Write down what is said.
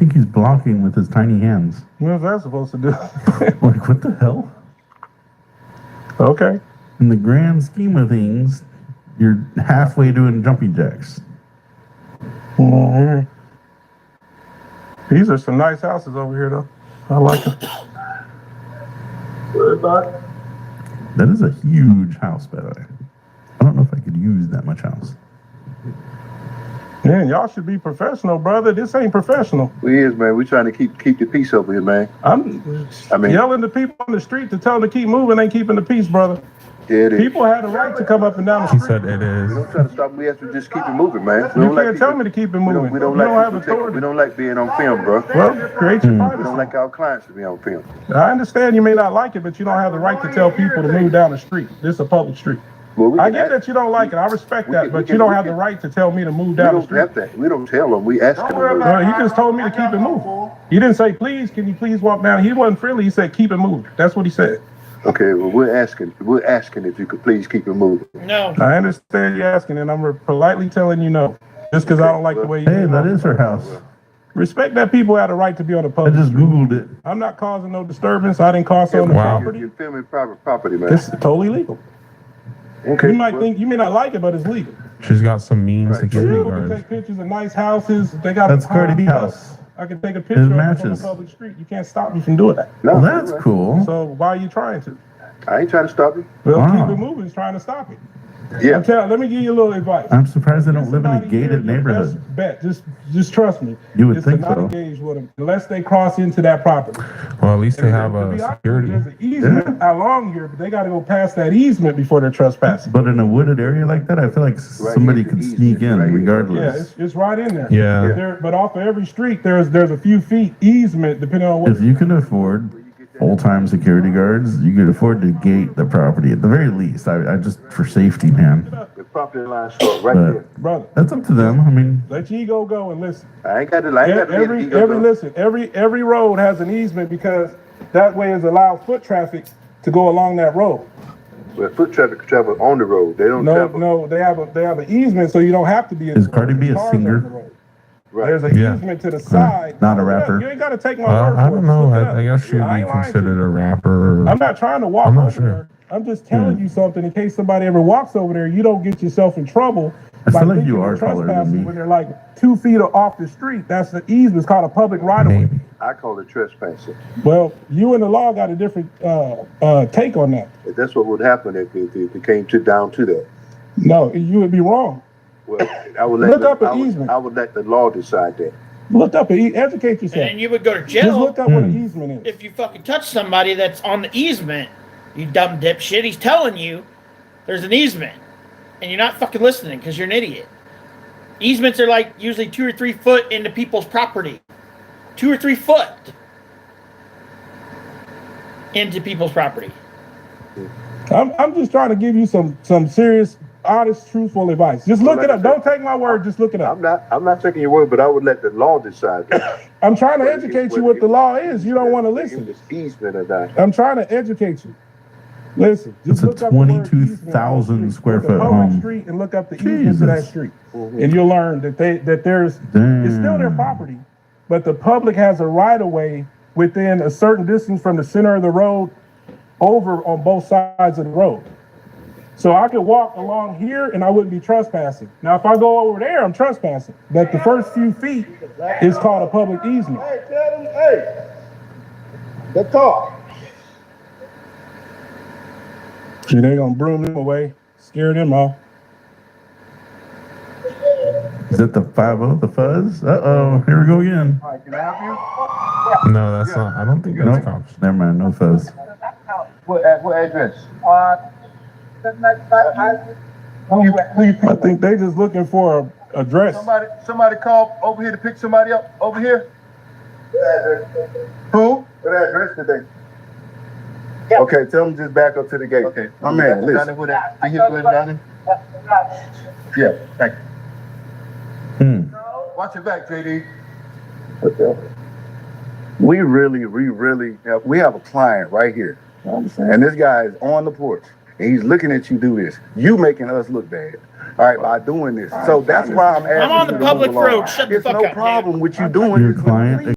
think he's blocking with his tiny hands? What's that supposed to do? Like, what the hell? Okay. In the grand scheme of things, you're halfway doing jumping jacks. Mm-hmm. These are some nice houses over here, though. I like them. That is a huge house, by the way. I don't know if I could use that much house. Man, y'all should be professional, brother. This ain't professional. We is, man. We trying to keep the peace over here, man. I mean, yelling to people on the street to tell them to keep moving ain't keeping the peace, brother. Yeah, it is. People had a right to come up and down the street. He said it is. We don't try to stop them. We have to just keep it moving, man. You can't tell me to keep it moving. We don't you like don't have people authority. we don't like being on film, bro. Well, create your We privacy. don't like our clients to be on film. I understand you may not like it, but you don't have the right to tell people to move down the street. This is a public street. Well, I get that you don't like it. I respect that, but you don't have the right to tell me to move down the street. We don't have that. We don't tell them. We ask them to move. He just told me to keep it moving. He didn't say, please, can you please walk down? He wasn't friendly. He said, keep it moving. That's what he said. Okay, well, we're asking if you could please keep it moving. No. I understand you asking, and I'm politely telling you no. Just because I don't like the way you Hey, that is her house. Respect that people have the right to be on the I public just street. Googled it. I'm not causing no disturbance. I didn't cause on the property. You're filming private property, man. It's totally legal. Okay. You might think, you may not like it, but it's legal. She's got some mean security People can guards. take pictures of nice houses. They got That's Cardi B house. I can take a picture of it on the matches. public street. You can't stop me from doing that. No, Well, that's right. cool. So why are you trying to? I ain't trying to stop you. Well, Wow. keep it moving is trying to stop it. Yeah. Let me give you a little advice. I'm surprised they don't live in a Somebody here, gated your neighborhood. best bet. Just trust me. You would is think to not so. engage with them unless they cross into that property. Well, at least they have To a be honest, security. there's an easement along here, but they got to go past that easement before they're trespassing. But in a wooded area like that, I feel like somebody here, could the sneak easement, in right here. Yeah, regardless. it's right in there. Yeah. But off of every street, there's a few feet easement depending on what. If you can afford full-time security guards, you could afford to gate the property at the very least. I just for safety, man. The property line short right But- there. Brother, That's up to them. I mean, let your ego go and listen. I ain't got to lie. Every road has an easement because that way is allow foot traffic to go along that road. Well, foot traffic travel on the road. They don't travel. No, they have an easement so you don't have to be in Is the road. Cardi B a Cars singer? on the road. Right. There's an Yeah. easement to the side. not a rapper. You ain't got to take my word for it. I don't know. Look it up. I guess she'd I be ain't lying to considered you. a rapper. I'm not trying to walk I'm not over sure. there. I'm just telling you something in case somebody ever walks over there. You don't get yourself in trouble. I feel by like thinking you you're are taller than trespassing me. when they're like 2 feet off the street. That's the easement. It's called a public right of way. Maybe. I call it trespassing. Well, you and the law got a different take on that. That's what would happen if it came down to that. No, you would be wrong. Well, I would let Look up an easement. I would let the law decide that. Look up and educate And yourself. then you would go to Just jail look up what an easement is. if you fucking touch somebody that's on the easement. You dumb dipshit. He's telling you there's an easement. And you're not fucking listening because you're an idiot. Easements are like usually 2 or 3 foot into people's property. 2 or 3 foot into people's property. I'm just trying to give you some serious, honest, truthful advice. Just look Well, it up. like I Don't take my word. Just look it up. I'm not taking your word, but I would let the law decide that. I'm trying to educate you what the law is. You don't want to listen. It's easement or not. I'm trying to educate you. Listen, just It's a look up the word 22,000 easement. square Look at foot public home. street and look up the easement to that Jesus. street, and you'll learn that there's Damn. it's still their property, but the public has a right of way within a certain distance from the center of the road, over on both sides of the road. So I could walk along here and I wouldn't be trespassing. Now, if I go over there, I'm trespassing. But the first few feet is called a public easement. Hey, tell them, hey, let's talk. See, they gonna broom them away, scare them off. Is it the 5-0, the fuzz? Uh-oh, here we go again. All right, can I help you? No, that's not. I don't think that's Nope, cops. never mind, no fuzz. What address? I think they just looking for a address. Somebody call over here to pick somebody up over here? Who? What address did they? Okay, tell them just back up to the gate. Okay. My man, listen. Yeah, thank you. Watch your back, JD. We have a client right here. And this guy is on the porch. And he's looking at you do this. You making us look bad. All right, by doing this. So that's why I'm asking I'm on you the to public move along. road. Shut the There's fuck no up, problem with you doing Your this. client